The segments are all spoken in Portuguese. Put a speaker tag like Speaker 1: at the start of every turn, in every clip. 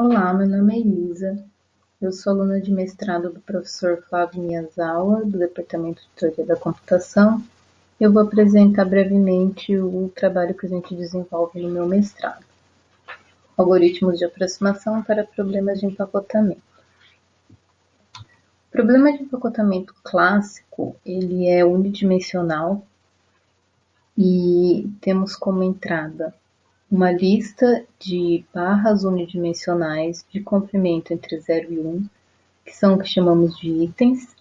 Speaker 1: Olá, meu nome é Elisa. Eu sou aluna de mestrado do professor Flávio Miyazawa, do Departamento de Teoria da Computação. Eu vou apresentar brevemente o trabalho que a gente desenvolve no meu mestrado. Algoritmos de aproximação para problemas de empacotamento. O problema de empacotamento clássico, ele é unidimensional e temos como entrada uma lista de barras unidimensionais de comprimento entre 0 e 1, que são o que chamamos de itens,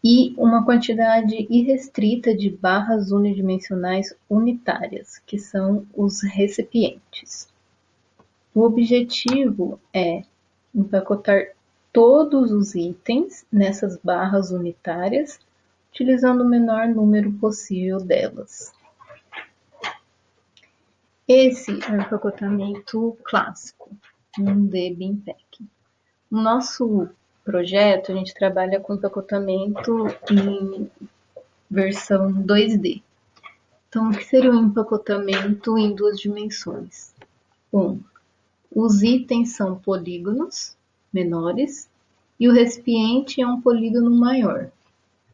Speaker 1: e uma quantidade irrestrita de barras unidimensionais unitárias, que são os recipientes. O objetivo é empacotar todos os itens nessas barras unitárias, utilizando o menor número possível delas. Esse é o empacotamento clássico, 1D Bin Packing. No nosso projeto, a gente trabalha com empacotamento em versão 2D. Então, o que seria um empacotamento em duas dimensões? Os itens são polígonos menores e o recipiente é um polígono maior.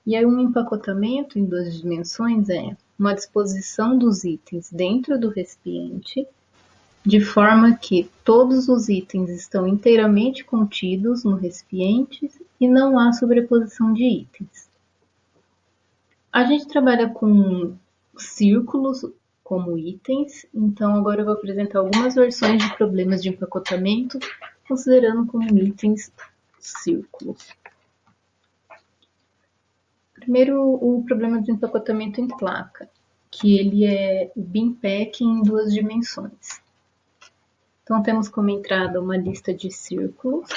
Speaker 1: E aí, um empacotamento em duas dimensões é uma disposição dos itens dentro do recipiente, de forma que todos os itens estão inteiramente contidos no recipiente e não há sobreposição de itens. A gente trabalha com círculos como itens, então agora eu vou apresentar algumas versões de problemas de empacotamento, considerando como itens círculos. Primeiro, o problema de empacotamento em placa, que ele é o Bin Packing em duas dimensões. Então, temos como entrada uma lista de círculos,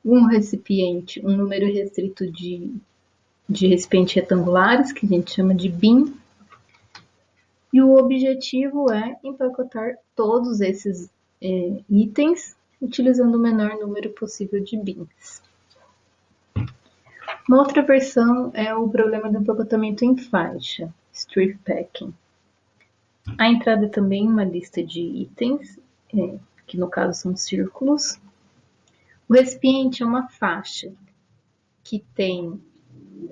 Speaker 1: um recipiente, um número restrito de recipientes retangulares, que a gente chama de bin, e o objetivo é empacotar todos esses itens, utilizando o menor número possível de bins. Uma outra versão é o problema do empacotamento em faixa, Strip Packing. A entrada é também uma lista de itens, que no caso são círculos. O recipiente é uma faixa que tem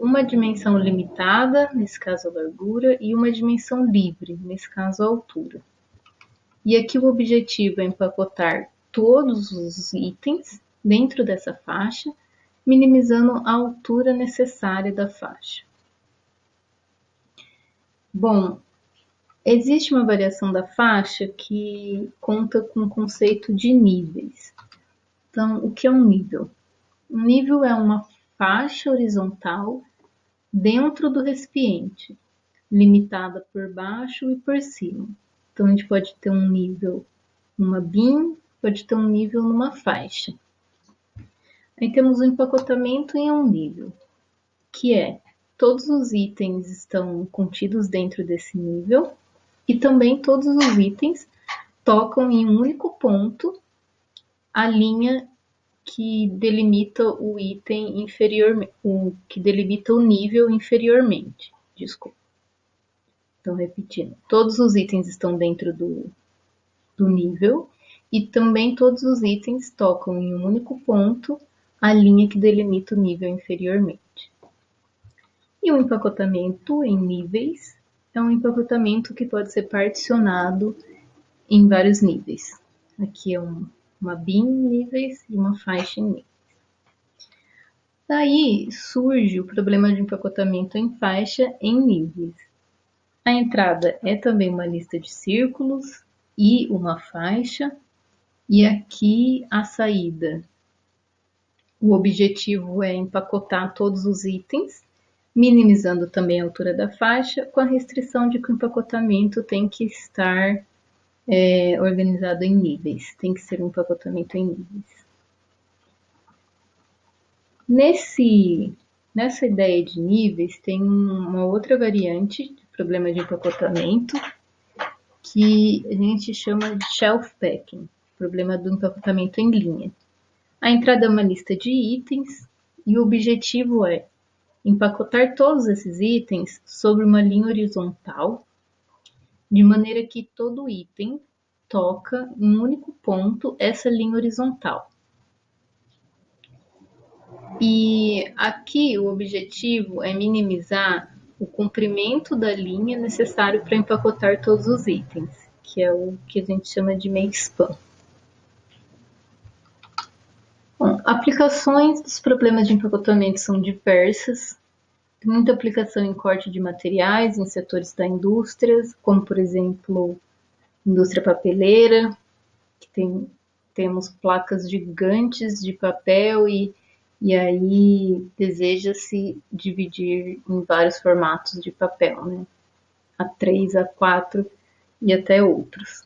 Speaker 1: uma dimensão limitada, nesse caso a largura, e uma dimensão livre, nesse caso a altura. E aqui o objetivo é empacotar todos os itens dentro dessa faixa, minimizando a altura necessária da faixa. Bom, existe uma variação da faixa que conta com o conceito de níveis. Então, o que é um nível? Um nível é uma faixa horizontal dentro do recipiente, limitada por baixo e por cima. Então, a gente pode ter um nível numa bin, pode ter um nível numa faixa. Aí temos o empacotamento em um nível, que é todos os itens estão contidos dentro desse nível e também todos os itens tocam em um único ponto a linha que delimita o item inferiormente, que delimita o nível inferiormente. Desculpa. Então, repetindo, todos os itens estão dentro do nível e também todos os itens tocam em um único ponto a linha que delimita o nível inferiormente. E o empacotamento em níveis é um empacotamento que pode ser particionado em vários níveis. Aqui é uma bin em níveis e uma faixa em níveis. Daí surge o problema de empacotamento em faixa em níveis. A entrada é também uma lista de círculos e uma faixa, e aqui a saída. O objetivo é empacotar todos os itens, minimizando também a altura da faixa, com a restrição de que o empacotamento tem que estar organizado em níveis, tem que ser um empacotamento em níveis. Nessa ideia de níveis, tem uma outra variante de problema de empacotamento, que a gente chama de shelf packing, problema do empacotamento em linha. A entrada é uma lista de itens e o objetivo é empacotar todos esses itens sobre uma linha horizontal, de maneira que todo item toca em um único ponto essa linha horizontal. E aqui o objetivo é minimizar o comprimento da linha necessário para empacotar todos os itens, que é o que a gente chama de make span. Bom, aplicações dos problemas de empacotamento são diversas. Tem muita aplicação em corte de materiais em setores da indústria, como por exemplo, indústria papeleira, que temos placas gigantes de papel e aí deseja-se dividir em vários formatos de papel, né? A3, A4 e até outros.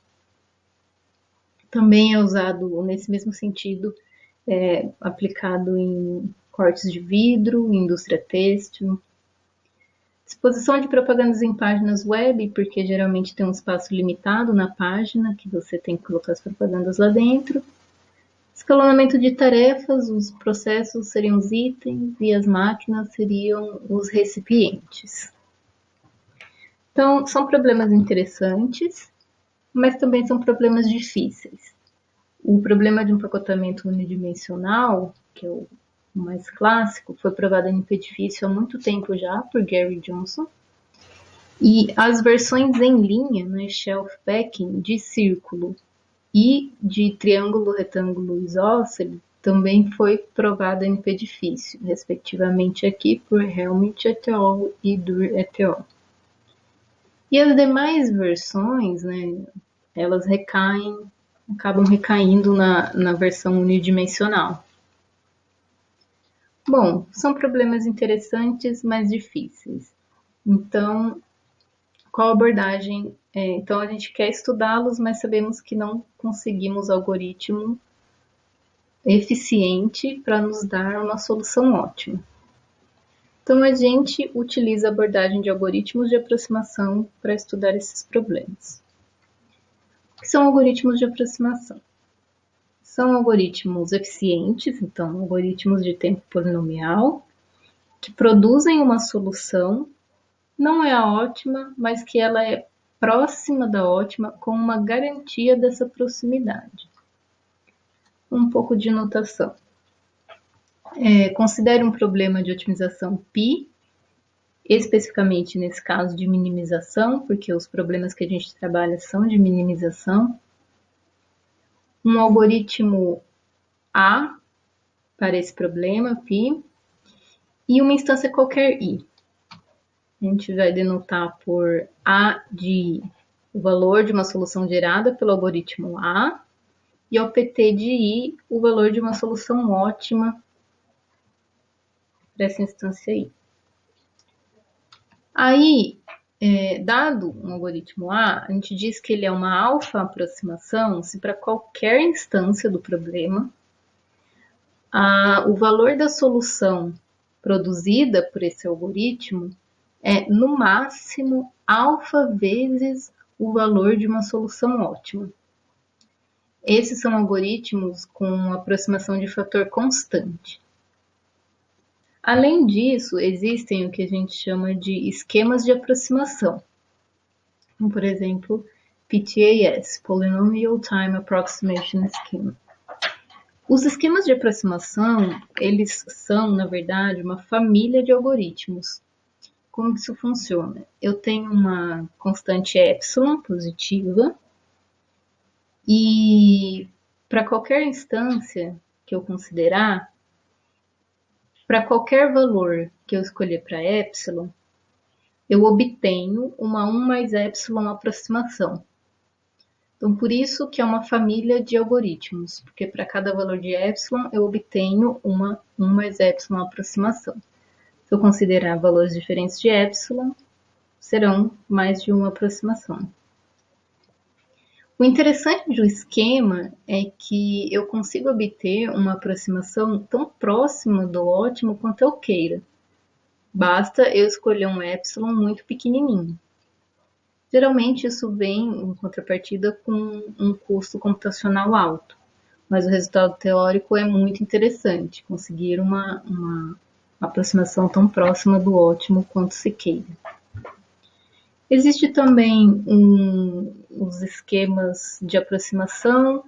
Speaker 1: Também é usado nesse mesmo sentido, aplicado em cortes de vidro, indústria têxtil. Disposição de propagandas em páginas web, porque geralmente tem um espaço limitado na página, que você tem que colocar as propagandas lá dentro. Escalonamento de tarefas, os processos seriam os itens e as máquinas seriam os recipientes. Então, são problemas interessantes, mas também são problemas difíceis. O problema de empacotamento unidimensional, que é o mais clássico, foi provado em difícil há muito tempo já por Gary Johnson. E as versões em linha, né, shelf packing, de círculo e de triângulo, retângulo e isósceles, também foi provada em difícil, respectivamente aqui por Helmut et al. E Dur et al. E as demais versões, né, elas acabam recaindo na versão unidimensional. Bom, são problemas interessantes, mas difíceis. Então, qual abordagem? Então, a gente quer estudá-los, mas sabemos que não conseguimos algoritmo eficiente para nos dar uma solução ótima. Então, a gente utiliza a abordagem de algoritmos de aproximação para estudar esses problemas. O que são algoritmos de aproximação? São algoritmos eficientes, então algoritmos de tempo polinomial, que produzem uma solução, não é a ótima, mas que ela é próxima da ótima com uma garantia dessa proximidade. Um pouco de notação. Considere um problema de otimização π, especificamente nesse caso de minimização, porque os problemas que a gente trabalha são de minimização. Um algoritmo A para esse problema, π, e uma instância qualquer I. A gente vai denotar por A de o valor de uma solução gerada pelo algoritmo A, e ao PT de I, o valor de uma solução ótima para essa instância I. Aí, dado um algoritmo A, a gente diz que ele é uma alfa aproximação se para qualquer instância do problema, o valor da solução produzida por esse algoritmo é, no máximo, alfa vezes o valor de uma solução ótima. Esses são algoritmos com aproximação de fator constante. Além disso, existem o que a gente chama de esquemas de aproximação. Como, por exemplo, PTAS, Polynomial Time Approximation Scheme. Os esquemas de aproximação, eles são, na verdade, uma família de algoritmos. Como que isso funciona? Eu tenho uma constante epsilon positiva e para qualquer instância que eu considerar, para qualquer valor que eu escolher para epsilon, eu obtenho uma 1 mais epsilon aproximação. Então, por isso que é uma família de algoritmos, porque para cada valor de epsilon eu obtenho uma 1 mais epsilon aproximação. Se eu considerar valores diferentes de epsilon, serão mais de uma aproximação. O interessante do esquema é que eu consigo obter uma aproximação tão próxima do ótimo quanto eu queira. Basta eu escolher um epsilon muito pequenininho. Geralmente isso vem em contrapartida com um custo computacional alto, mas o resultado teórico é muito interessante, conseguir uma aproximação tão próxima do ótimo quanto se queira. Existe também os esquemas de aproximação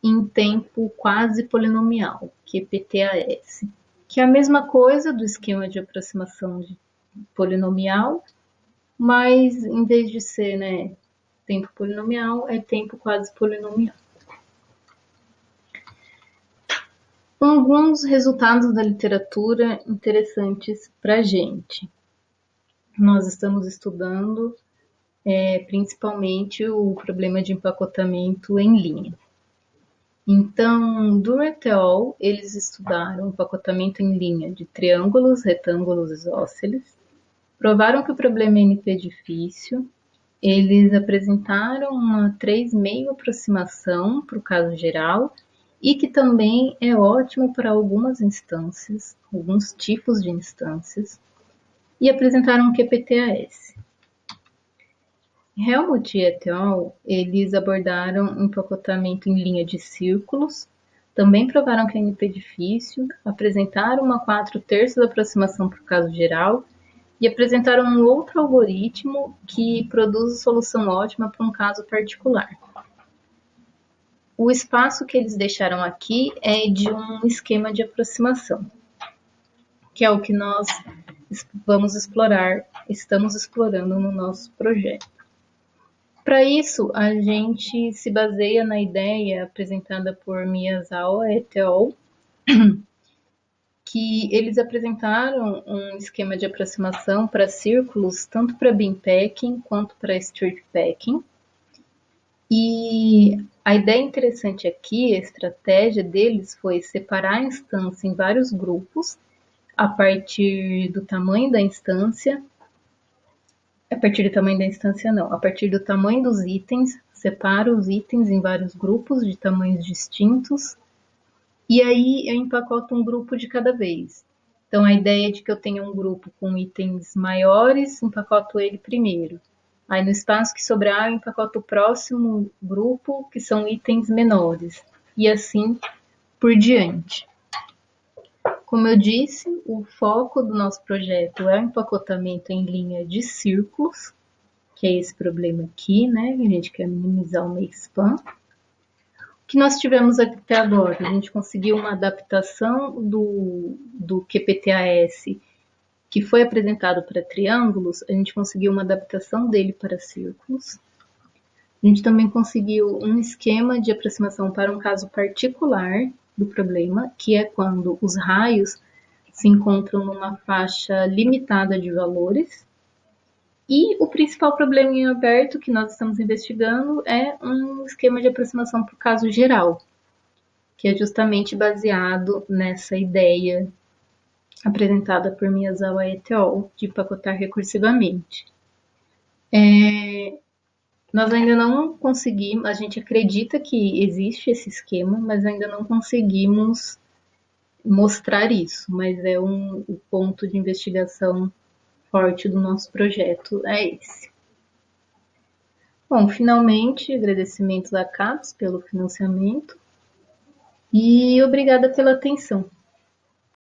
Speaker 1: em tempo quase polinomial, QPTAS, que é a mesma coisa do esquema de aproximação de polinomial, mas em vez de ser, né, tempo polinomial, é tempo quase polinomial. Alguns resultados da literatura interessantes para a gente. Nós estamos estudando principalmente o problema de empacotamento em linha. Então, Durr et al., eles estudaram o empacotamento em linha de triângulos, retângulos isósceles, provaram que o problema é NP difícil, eles apresentaram uma 3,5 aproximação para o caso geral e que também é ótimo para algumas instâncias, alguns tipos de instâncias, e apresentaram um QPTAS. Helmut et al., eles abordaram empacotamento em linha de círculos, também provaram que é NP difícil, apresentaram uma 4/3 aproximação para o caso geral e apresentaram um outro algoritmo que produz solução ótima para um caso particular. O espaço que eles deixaram aqui é de um esquema de aproximação, que é o que nós vamos explorar, estamos explorando no nosso projeto. Para isso, a gente se baseia na ideia apresentada por Miyazawa et al., que eles apresentaram um esquema de aproximação para círculos, tanto para beam packing quanto para strip packing. E a ideia interessante aqui, a estratégia deles foi separar a instância em vários grupos, a partir do tamanho da instância, a partir do tamanho dos itens, separa os itens em vários grupos de tamanhos distintos, e aí eu empacoto um grupo de cada vez. Então a ideia é de que eu tenha um grupo com itens maiores, empacoto ele primeiro. Aí no espaço que sobrar, eu empacoto o próximo grupo, que são itens menores, e assim por diante. Como eu disse, o foco do nosso projeto é o empacotamento em linha de círculos, que é esse problema aqui, né? A gente quer minimizar o makespan. O que nós tivemos até agora? A gente conseguiu uma adaptação do QPTAS que foi apresentado para triângulos, a gente conseguiu uma adaptação dele para círculos. A gente também conseguiu um esquema de aproximação para um caso particular do problema, que é quando os raios se encontram numa faixa limitada de valores. E o principal problema em aberto que nós estamos investigando é um esquema de aproximação para o caso geral, que é justamente baseado nessa ideia apresentada por Miyazawa et al., de empacotar recursivamente. Nós ainda não conseguimos, a gente acredita que existe esse esquema, mas ainda não conseguimos mostrar isso, mas é o ponto de investigação forte do nosso projeto, é esse. Bom, finalmente, agradecimentos à CAPES pelo financiamento e obrigada pela atenção.